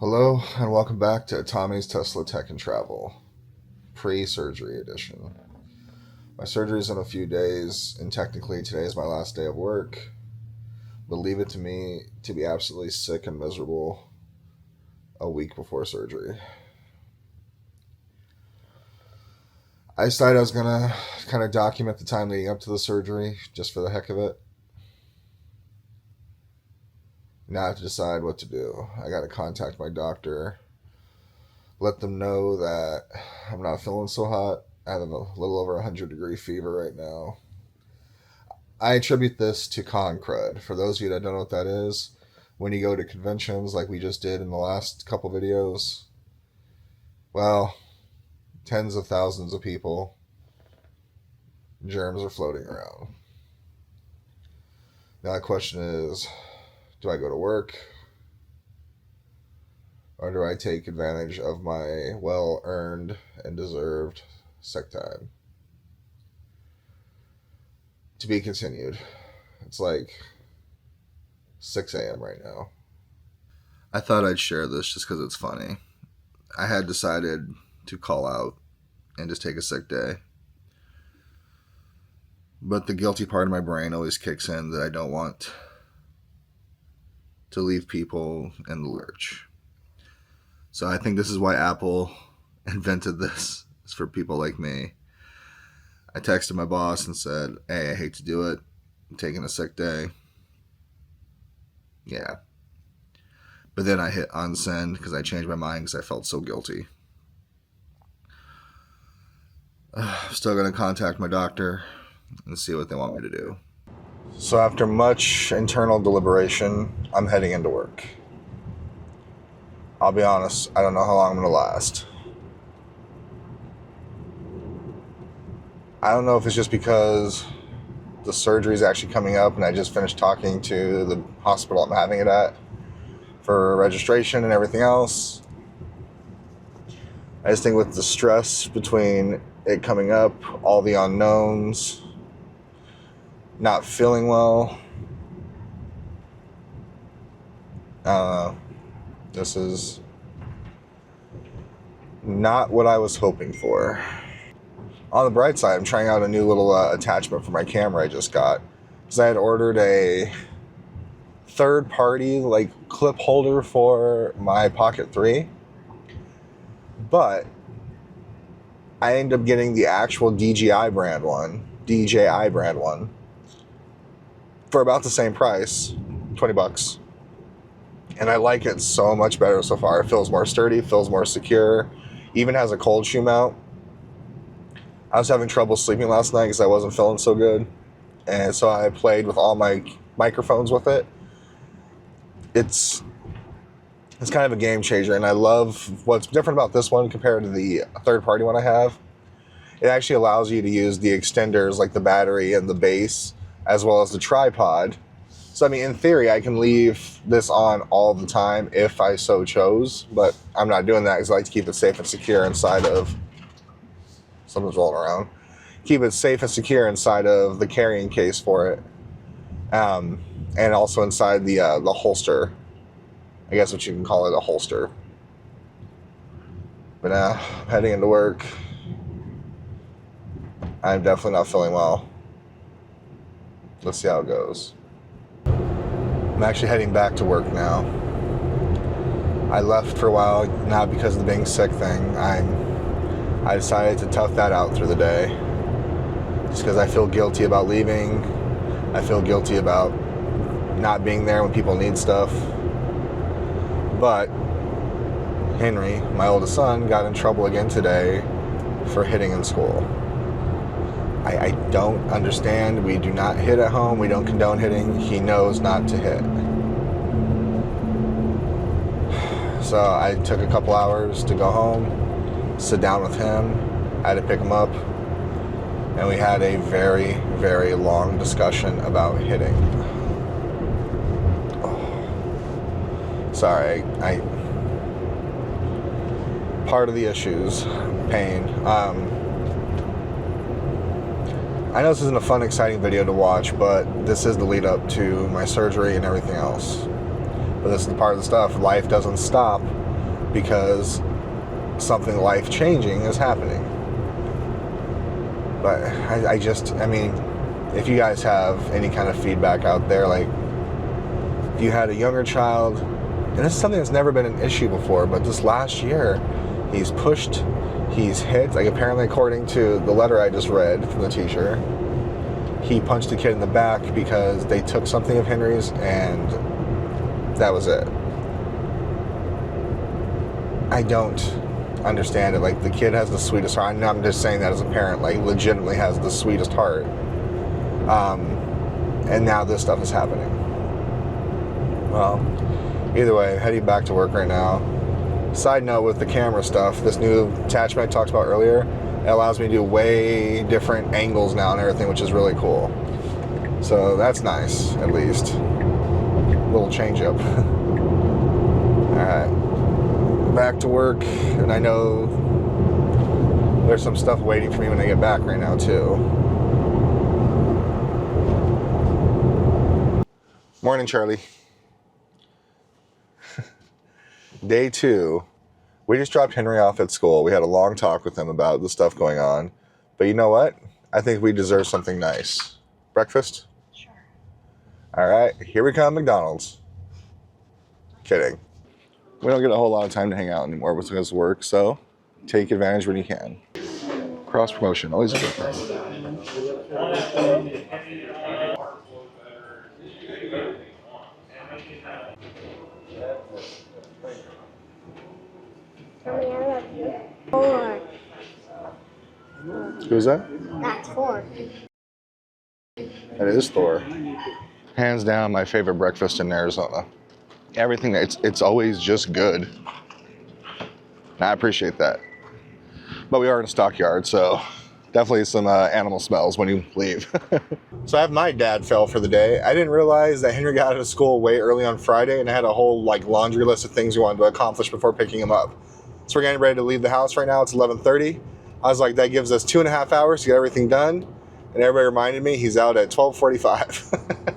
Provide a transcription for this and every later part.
Hello and welcome back to Tommy's Tesla Tech and Travel, pre-surgery edition. My surgery is in a few days, and technically today is my last day of work, but leave it to me to be absolutely sick and miserable a week before surgery. I decided I was going to kind of document the time leading up to the surgery, just for the heck of it. Now I have to decide what to do. I got to contact my doctor, let them know that I'm not feeling so hot. I have a little over 100-degree fever right now. I attribute this to con crud. For those of you that don't know what that is, when you go to conventions like we just did in the last couple videos, well, tens of thousands of people, germs are floating around. Now the question is, do I go to work? Or do I take advantage of my well-earned and deserved sick time? To be continued. It's like 6 a.m. right now. I thought I'd share this just because it's funny. I had decided to call out and just take a sick day. But the guilty part of my brain always kicks in that I don't want to leave people in the lurch. So I think this is why Apple invented this. It's for people like me. I texted my boss and said, hey, I hate to do it. I'm taking a sick day. Yeah. But then I hit unsend because I changed my mind because I felt so guilty. Still going to contact my doctor and see what they want me to do. So after much internal deliberation, I'm heading into work. I'll be honest, I don't know how long I'm going to last. I don't know if it's just because the surgery is actually coming up and I just finished talking to the hospital I'm having it at for registration and everything else. I just think with the stress between it coming up, all the unknowns, not feeling well, this is not what I was hoping for. On the bright side, I'm trying out a new little attachment for my camera I just got. Because I had ordered a third-party clip holder for my Pocket 3. But I ended up getting the actual DJI brand one for about the same price, $20. And I like it so much better so far. It feels more sturdy, feels more secure, even has a cold shoe mount. I was having trouble sleeping last night because I wasn't feeling so good. And so I played with all my microphones with it. It's kind of a game changer, and I love what's different about this one compared to the third-party one I have. It actually allows you to use the extenders like the battery and the base, as well as the tripod. So, I mean, in theory, I can leave this on all the time if I so chose, but I'm not doing that because I like to keep it safe and secure inside of... Someone's rolling around. Keep it safe and secure inside of the carrying case for it. And also inside the holster. I guess what you can call it, a holster. But now, heading into work. I'm definitely not feeling well. Let's see how it goes. I'm actually heading back to work now. I left for a while, not because of the being sick thing. I decided to tough that out through the day. Just because I feel guilty about leaving. I feel guilty about not being there when people need stuff. But Henry, my oldest son, got in trouble again today for hitting in school. I don't understand. We do not hit at home. We don't condone hitting. He knows not to hit. So I took a couple hours to go home, sit down with him. I had to pick him up. And we had a very, very long discussion about hitting. Oh. Sorry, part of the issues, pain. I know this isn't a fun, exciting video to watch, but this is the lead up to my surgery and everything else. But this is the part of the stuff. Life doesn't stop because something life-changing is happening. But I mean, if you guys have any kind of feedback out there, like if you had a younger child, and this is something that's never been an issue before, but this last year, he's pushed, he's hit, like apparently according to the letter I just read from the teacher, he punched a kid in the back because they took something of Henry's and that was it. I don't understand it. Like, the kid has the sweetest heart. I'm just saying that as a parent, like, legitimately has the sweetest heart. And now this stuff is happening. Well, either way, heading back to work right now. Side note with the camera stuff, this new attachment I talked about earlier, it allows me to do way different angles now and everything, which is really cool. So that's nice, at least. A little change up. Alright. Back to work, and I know there's some stuff waiting for me when I get back right now too. Morning, Charlie. Day 2. We just dropped Henry off at school. We had a long talk with him about the stuff going on. But you know what? I think we deserve something nice. Breakfast? Sure. All right, here we come, McDonald's. Kidding. We don't get a whole lot of time to hang out anymore because of work, so take advantage when you can. Cross promotion, always a good thing. Mommy, I love you. 4. Who's that? That's 4. That is Thor. Hands down, my favorite breakfast in Arizona. Everything, it's always just good. And I appreciate that. But we are in a stockyard, so definitely some animal smells when you leave. So I have my dad fail for the day. I didn't realize that Henry got out of school way early on Friday, and I had a whole laundry list of things we wanted to accomplish before picking him up. So we're getting ready to leave the house right now. It's 11:30. I was like, that gives us 2.5 hours to get everything done. And everybody reminded me he's out at 12:45.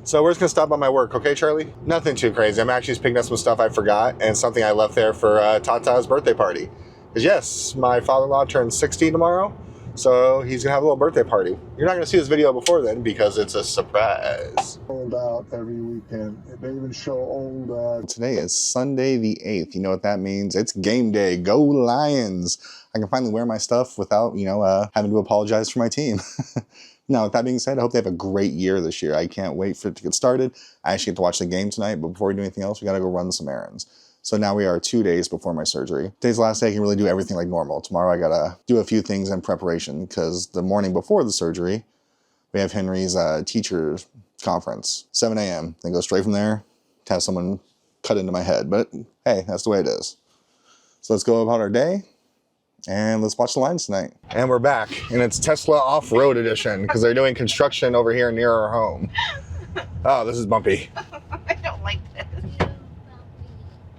So we're just gonna stop by my work, okay, Charlie? Nothing too crazy. I'm actually just picking up some stuff I forgot and something I left there for Tata's birthday party. Because yes, my father-in-law turns 60 tomorrow, so he's gonna have a little birthday party. You're not gonna see this video before then because it's a surprise. Sold out every weekend. They even show old. Today is Sunday the 8th. You know what that means? It's game day. Go Lions! I can finally wear my stuff without, having to apologize for my team. Now, with that being said, I hope they have a great year this year. I can't wait for it to get started. I actually get to watch the game tonight, but before we do anything else, we gotta go run some errands. So now we are 2 days before my surgery. Today's the last day I can really do everything like normal. Tomorrow I gotta do a few things in preparation because the morning before the surgery, we have Henry's teacher's conference, 7 a.m. Then go straight from there to have someone cut into my head. But hey, that's the way it is. So let's go about our day. And let's watch the Lions tonight. And we're back, and it's Tesla Off-Road Edition because they're doing construction over here near our home. Oh, this is bumpy. I don't like this.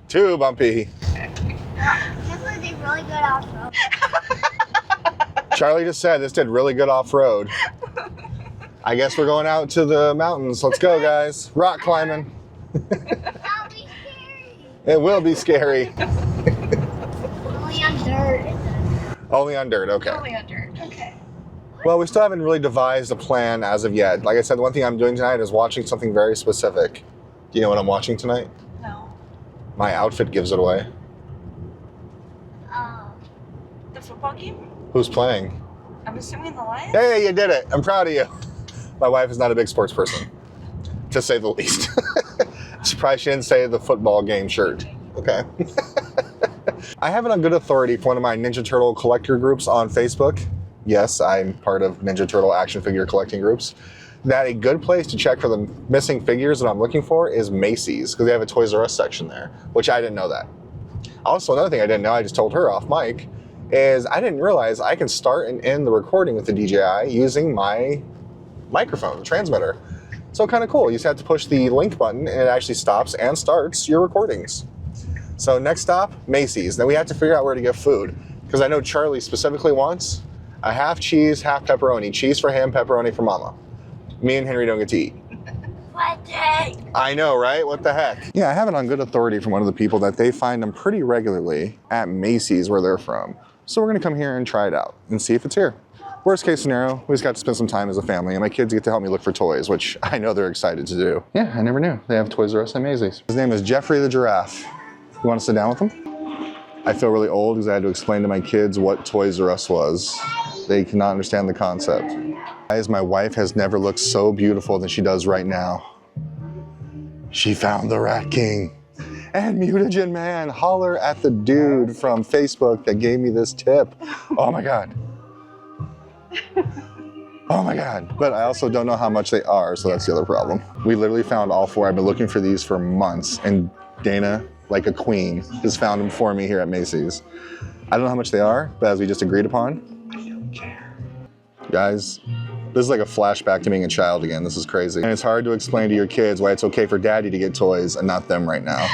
Too bumpy. Tesla did really good off-road. Charlie just said this did really good off-road. I guess we're going out to the mountains. Let's go, guys. Rock climbing. That'll be scary. It will be scary. Only on dirt. Only on dirt, okay. Only on dirt, okay. Well, we still haven't really devised a plan as of yet. Like I said, the one thing I'm doing tonight is watching something very specific. Do you know what I'm watching tonight? No. My outfit gives it away. The football game? Who's playing? I'm assuming the Lions? Hey, you did it. I'm proud of you. My wife is not a big sports person, to say the least. Surprised she didn't say the football game shirt. Okay. I have it on good authority for one of my Ninja Turtle collector groups on Facebook. Yes, I'm part of Ninja Turtle action figure collecting groups. That a good place to check for the missing figures that I'm looking for is Macy's, because they have a Toys R Us section there, which I didn't know that. Also, another thing I didn't know, I just told her off mic, is I didn't realize I can start and end the recording with the DJI using my microphone, the transmitter. So kind of cool. You just have to push the link button and it actually stops and starts your recordings. So next stop, Macy's. Then we have to figure out where to get food, because I know Charlie specifically wants a half cheese, half pepperoni. Cheese for him, pepperoni for mama. Me and Henry don't get to eat. sweating. I know, right? What the heck? Yeah, I have it on good authority from one of the people that they find them pretty regularly at Macy's where they're from. So we're gonna come here and try it out and see if it's here. Worst case scenario, we just got to spend some time as a family and my kids get to help me look for toys, which I know they're excited to do. Yeah, I never knew. They have Toys R Us at Macy's. His name is Jeffrey the Giraffe. You want to sit down with him? I feel really old because I had to explain to my kids what Toys R Us was. They cannot understand the concept. Guys, my wife has never looked so beautiful than she does right now. She found the Rat King. And Mutagen Man, holler at the dude from Facebook that gave me this tip. Oh my God. Oh my God. But I also don't know how much they are, so that's the other problem. We literally found all four. I've been looking for these for months, and Dana, like a queen, just found them for me here at Macy's. I don't know how much they are, but as we just agreed upon, I don't care. Guys, this is like a flashback to being a child again. This is crazy. And it's hard to explain to your kids why it's okay for daddy to get toys and not them right now.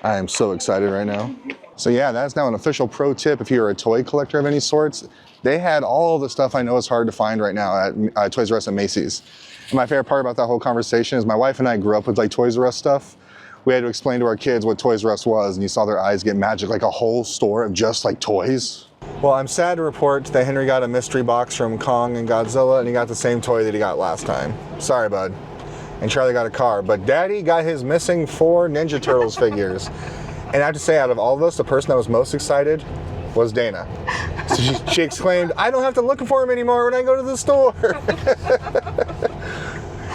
I am so excited right now. So yeah, that's now an official pro tip if you're a toy collector of any sorts. They had all the stuff I know is hard to find right now at Toys R Us and Macy's. And my favorite part about that whole conversation is my wife and I grew up with like Toys R Us stuff. We had to explain to our kids what Toys R Us was, and you saw their eyes get magic, like a whole store of just like toys. Well, I'm sad to report that Henry got a mystery box from Kong and Godzilla, and he got the same toy that he got last time. Sorry, bud. And Charlie got a car, but Daddy got his missing 4 Ninja Turtles figures. And I have to say, out of all of us, the person that was most excited was Dana. So she exclaimed, I don't have to look for him anymore when I go to the store.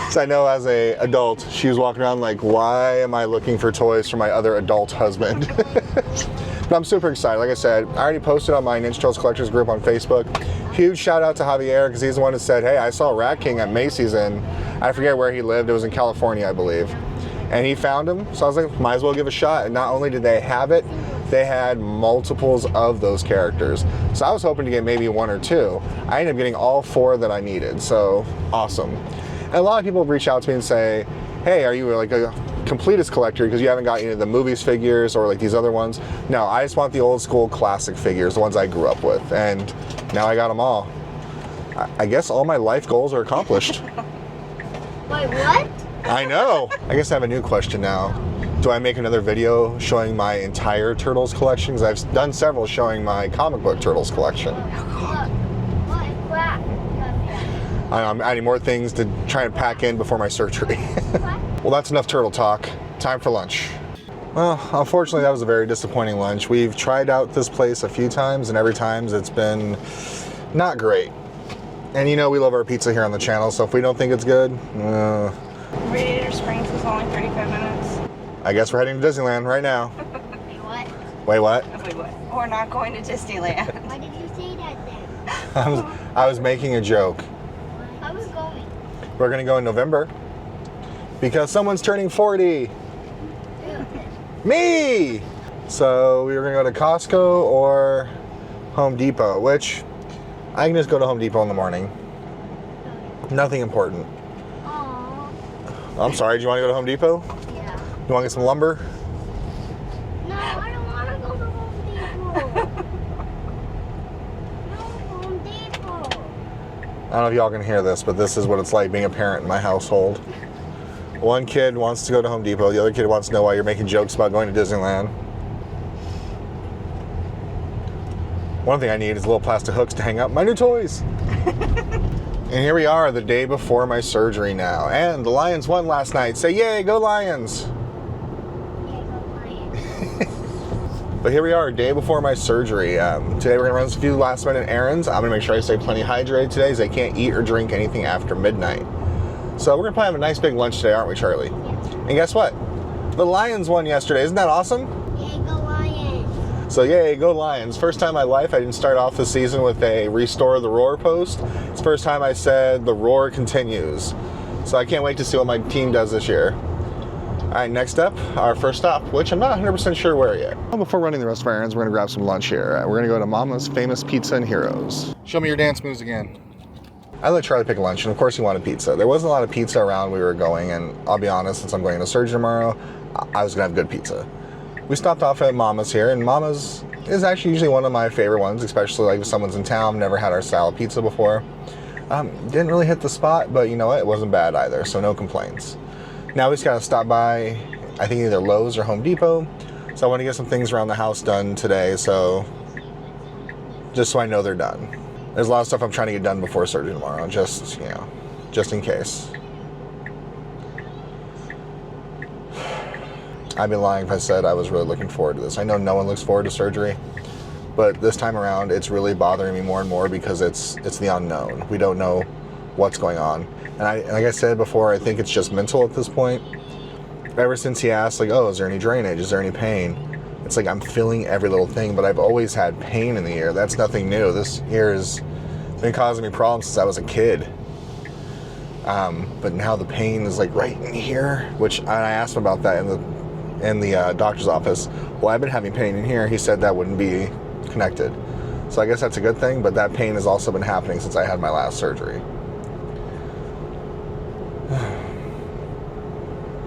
So I know as an adult, she was walking around like, why am I looking for toys for my other adult husband? But I'm super excited. Like I said, I already posted on my Ninja Turtles Collectors group on Facebook. Huge shout out to Javier, because he's the one that said, hey, I saw Rat King at Macy's, and I forget where he lived. It was in California, I believe. And he found him, so I was like, might as well give a shot. And not only did they have it, they had multiples of those characters. So I was hoping to get maybe 1 or 2. I ended up getting all 4 that I needed, so awesome. And a lot of people reach out to me and say, hey, are you like a completist collector because you haven't got any of the movies figures or like these other ones? No, I just want the old school classic figures, the ones I grew up with. And now I got them all. I guess all my life goals are accomplished. Wait, what? I know. I guess I have a new question now. Do I make another video showing my entire Turtles collection? Because I've done several showing my comic book Turtles collection. I'm adding more things to try and pack in before my surgery. Well, that's enough turtle talk. Time for lunch. Well, unfortunately, that was a very disappointing lunch. We've tried out this place a few times, and every time it's been not great. And you know we love our pizza here on the channel, so if we don't think it's good, Radiator Springs is only 35 minutes. I guess we're heading to Disneyland right now. Wait, what? Wait, what? Wait, what? We're not going to Disneyland. Why did you say that then? I was making a joke. I was going. We're gonna go in November because someone's turning 40. Me! So we were gonna go to Costco or Home Depot, which I can just go to Home Depot in the morning. Nothing important. Aww. I'm sorry, do you want to go to Home Depot? Yeah. You want to get some lumber? No, I don't want to go to Home Depot. No, Home Depot. I don't know if y'all can hear this, but this is what it's like being a parent in my household. One kid wants to go to Home Depot, the other kid wants to know why you're making jokes about going to Disneyland. One thing I need is little plastic hooks to hang up my new toys. And here we are, the day before my surgery now. And the Lions won last night. Say yay, go Lions! But here we are, day before my surgery. Today we're gonna run a few last minute errands. I'm gonna make sure I stay plenty hydrated today, as I can't eat or drink anything after midnight. So we're gonna probably have a nice big lunch today, aren't we, Charlie? And guess what? The Lions won yesterday. Isn't that awesome? Yay, go Lions. So yay, go Lions. First time in my life I didn't start off the season with a Restore the Roar post. It's the first time I said the roar continues. So I can't wait to see what my team does this year. All right, next up, our first stop, which I'm not 100% sure where yet. Well, before running the rest of our errands, we're gonna grab some lunch here. We're gonna go to Mama's Famous Pizza and Heroes. Show me your dance moves again. I let Charlie pick lunch, and of course he wanted pizza. There wasn't a lot of pizza around we were going, and I'll be honest, since I'm going to surgery tomorrow, I was gonna have good pizza. We stopped off at Mama's here, and Mama's is actually usually one of my favorite ones, especially like if someone's in town, never had our style of pizza before. Didn't really hit the spot, but you know what? It wasn't bad either, so no complaints. Now we just gotta stop by, I think either Lowe's or Home Depot. So I want to get some things around the house done today, so just so I know they're done. There's a lot of stuff I'm trying to get done before surgery tomorrow, just, you know, just in case. I'd be lying if I said I was really looking forward to this. I know no one looks forward to surgery, but this time around it's really bothering me more and more because it's the unknown. We don't know what's going on. And like I said before, I think it's just mental at this point. Ever since he asked, like, oh, is there any drainage? Is there any pain? It's like I'm feeling every little thing, but I've always had pain in the ear. That's nothing new. This ear has been causing me problems since I was a kid. But now the pain is like right in here, which I asked him about that in the doctor's office. Well, I've been having pain in here. He said that wouldn't be connected. So I guess that's a good thing, but that pain has also been happening since I had my last surgery.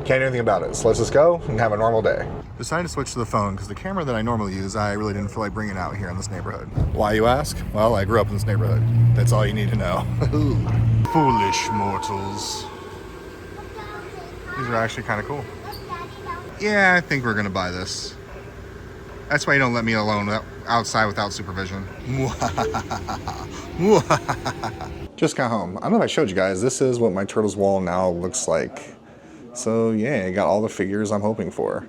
Can't do anything about it, so let's just go and have a normal day. Decided to switch to the phone because the camera that I normally use, I really didn't feel like bringing out here in this neighborhood. Why, you ask? Well, I grew up in this neighborhood. That's all you need to know. Foolish mortals. These are actually kind of cool. Yeah, I think we're gonna buy this. That's why you don't let me alone outside without supervision. Just got home. I don't know if I showed you guys, this is what my Turtles wall now looks like. So yeah, I got all the figures I'm hoping for.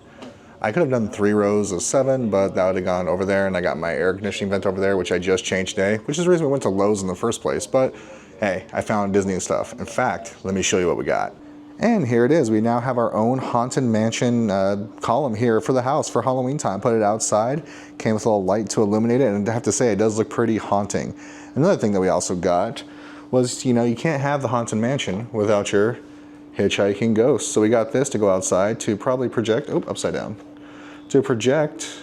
I could have done 3 rows of 7, but that would have gone over there, and I got my air conditioning vent over there, which I just changed today, which is the reason we went to Lowe's in the first place. But hey, I found Disney stuff. In fact, let me show you what we got. And here it is. We now have our own Haunted Mansion column here for the house for Halloween time. Put it outside, came with a little light to illuminate it, and I have to say it does look pretty haunting. Another thing that we also got was, you know, you can't have the Haunted Mansion without your hitchhiking ghost. So we got this to go outside to probably project, upside down, to project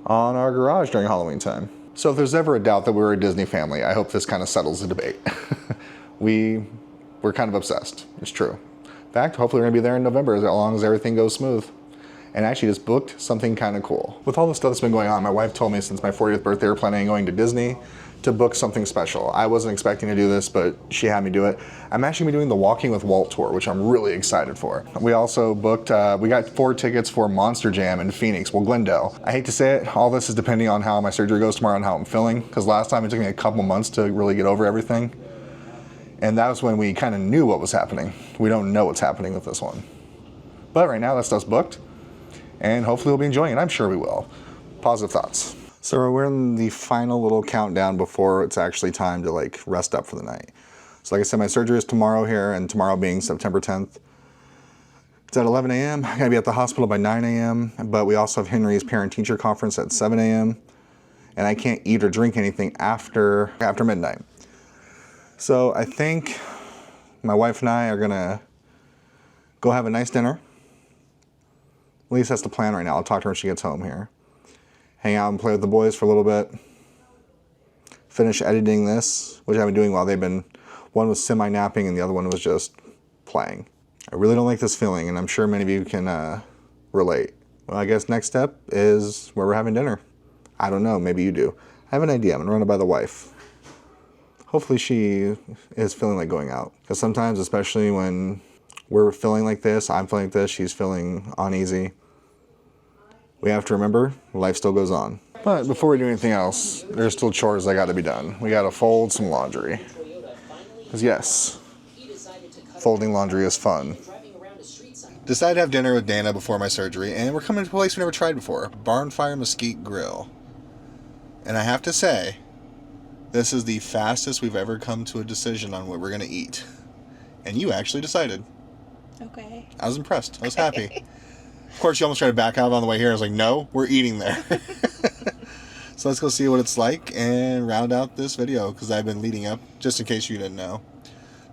on our garage during Halloween time. So if there's ever a doubt that we're a Disney family, I hope this kind of settles the debate. We're kind of obsessed. It's true. In fact, hopefully we're gonna be there in November as long as everything goes smooth. And actually just booked something kind of cool. With all the stuff that's been going on, my wife told me since my 40th birthday we're planning on going to Disney to book something special. I wasn't expecting to do this, but she had me do it. I'm actually gonna be doing the Walking with Walt tour, which I'm really excited for. We also booked, we got 4 tickets for Monster Jam in Phoenix, well, Glendale. I hate to say it, all this is depending on how my surgery goes tomorrow and how I'm feeling, because last time it took me a couple months to really get over everything. And that was when we kind of knew what was happening. We don't know what's happening with this one. But right now, that stuff's booked, and hopefully we'll be enjoying it. I'm sure we will. Positive thoughts. So we're in the final little countdown before it's actually time to like rest up for the night. So like I said, my surgery is tomorrow here, and tomorrow being September 10th. It's at 11 a.m. I gotta be at the hospital by 9 a.m. But we also have Henry's parent-teacher conference at 7 a.m. And I can't eat or drink anything after midnight. So I think my wife and I are gonna go have a nice dinner. At least that's the plan right now. I'll talk to her when she gets home here. Hang out and play with the boys for a little bit. Finish editing this, which I've been doing while one was semi-napping and the other one was just playing. I really don't like this feeling, and I'm sure many of you can relate. Well, I guess next step is where we're having dinner. I don't know, maybe you do. I have an idea, I'm gonna run it by the wife. Hopefully she is feeling like going out. Because sometimes, especially when we're feeling like this, I'm feeling like this, she's feeling uneasy, we have to remember, life still goes on. But before we do anything else, there's still chores that gotta be done. We gotta fold some laundry. Because yes, folding laundry is fun. Decided to have dinner with Dana before my surgery, and we're coming to a place we never tried before, Barnfire Mesquite Grill. And I have to say, this is the fastest we've ever come to a decision on what we're gonna eat. And you actually decided. Okay. I was impressed. I was happy. Of course, you almost tried to back out on the way here. I was like, no, we're eating there. So let's go see what it's like and round out this video, because I've been leading up, just in case you didn't know.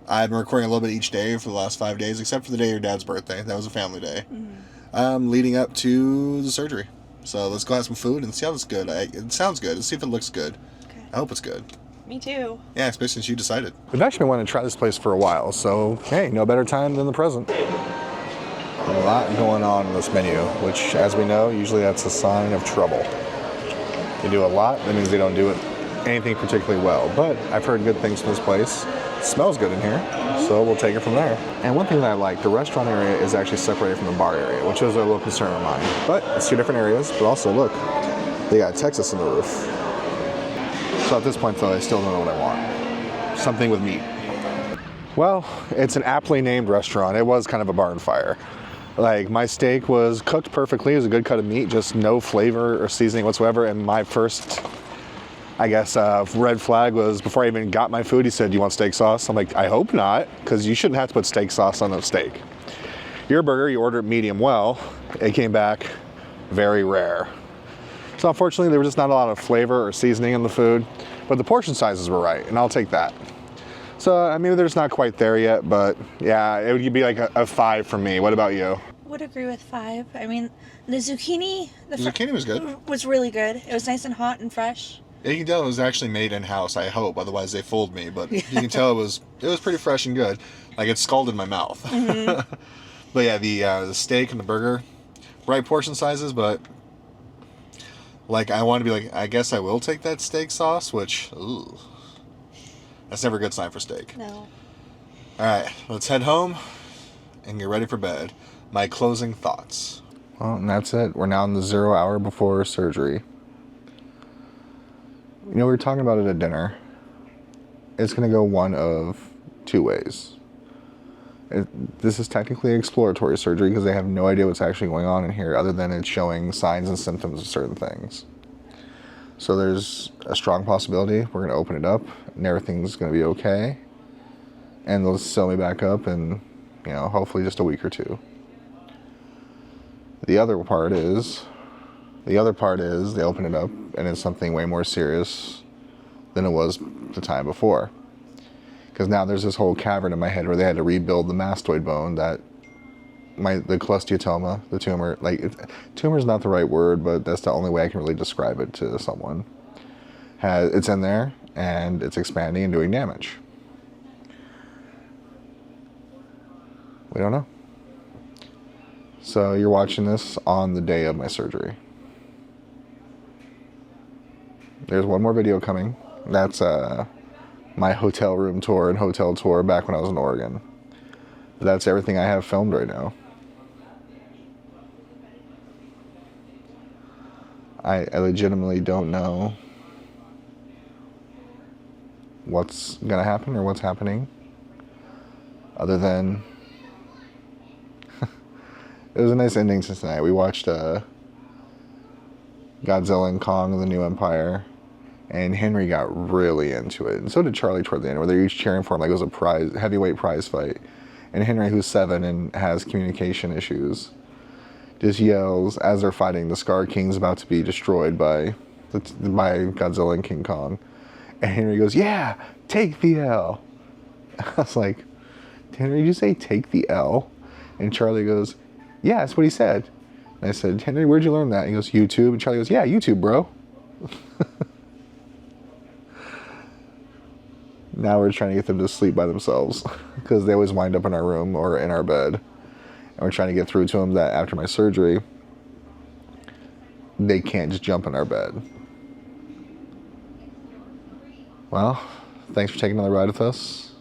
I've been recording a little bit each day for the last 5 days, except for the day of your dad's birthday. That was a family day. Leading up to the surgery. So let's go have some food and see how it's good. It sounds good. Let's see if it looks good. Okay. I hope it's good. Me too. Yeah, especially since you decided. We've actually been wanting to try this place for a while, so hey, no better time than the present. A lot going on in this menu, which, as we know, usually that's a sign of trouble. They do a lot, that means they don't do it anything particularly well, but I've heard good things from this place. It smells good in here, so we'll take it from there. And one thing that I like, the restaurant area is actually separated from the bar area, which was a little concern of mine. But it's two different areas, but also look, they got Texas on the roof. So at this point though, I still don't know what I want. Something with meat. Well, it's an aptly named restaurant. It was kind of a barn fire. Like, my steak was cooked perfectly. It was a good cut of meat, just no flavor or seasoning whatsoever. And my first, I guess, red flag was before I even got my food, he said, "Do you want steak sauce?" I'm like, I hope not, because you shouldn't have to put steak sauce on a steak. Your burger, you ordered medium well. It came back very rare. So unfortunately, there was just not a lot of flavor or seasoning in the food, but the portion sizes were right, and I'll take that. So, I mean, they're just not quite there yet, but yeah, it would be like a 5 for me. What about you? Would agree with 5. I mean, the zucchini... The zucchini was good. Was really good. It was nice and hot and fresh. You can tell it was actually made in-house, I hope, otherwise they fooled me, but you can tell it was pretty fresh and good. Like, it scalded my mouth. Mm-hmm. But yeah, the steak and the burger, right portion sizes, but like, I want to be like, I guess I will take that steak sauce, which, ooh. That's never a good sign for steak. No. Alright, let's head home and get ready for bed. My closing thoughts. Well, and that's it. We're now in the 0 hour before surgery. You know, we were talking about it at dinner. It's going to go one of 2 ways. This is technically exploratory surgery because they have no idea what's actually going on in here other than it's showing signs and symptoms of certain things. So there's a strong possibility we're going to open it up and everything's going to be okay. And they'll sew me back up in, you know, hopefully just a week or 2. The other part is they open it up and it's something way more serious than it was the time before. Because now there's this whole cavern in my head where they had to rebuild the mastoid bone that the cholesteatoma, the tumor, like, tumor is not the right word, but that's the only way I can really describe it to someone. It's in there, and it's expanding and doing damage. We don't know. So you're watching this on the day of my surgery. There's one more video coming. That's my hotel room tour and hotel tour back when I was in Oregon. But that's everything I have filmed right now. I legitimately don't know what's gonna happen or what's happening, other than it was a nice ending to tonight. We watched Godzilla and Kong of the New Empire, and Henry got really into it, and so did Charlie toward the end, where they're each cheering for him like it was a heavyweight prize fight. And Henry, who's 7 and has communication issues, just yells as they're fighting, the Scar King's about to be destroyed by Godzilla and King Kong. And Henry goes, "Yeah, take the L." I was like, "Henry, did you say take the L?" And Charlie goes, "Yeah, that's what he said." And I said, "Henry, where'd you learn that?" And he goes, "YouTube." And Charlie goes, "Yeah, YouTube, bro." Now we're trying to get them to sleep by themselves because they always wind up in our room or in our bed. And we're trying to get through to them that after my surgery, they can't just jump in our bed. Well, thanks for taking another ride with us.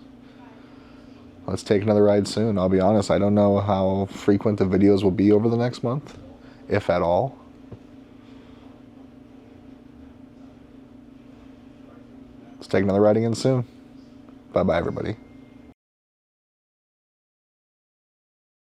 Let's take another ride soon. I'll be honest, I don't know how frequent the videos will be over the next month, if at all. Let's take another ride again soon. Bye-bye, everybody.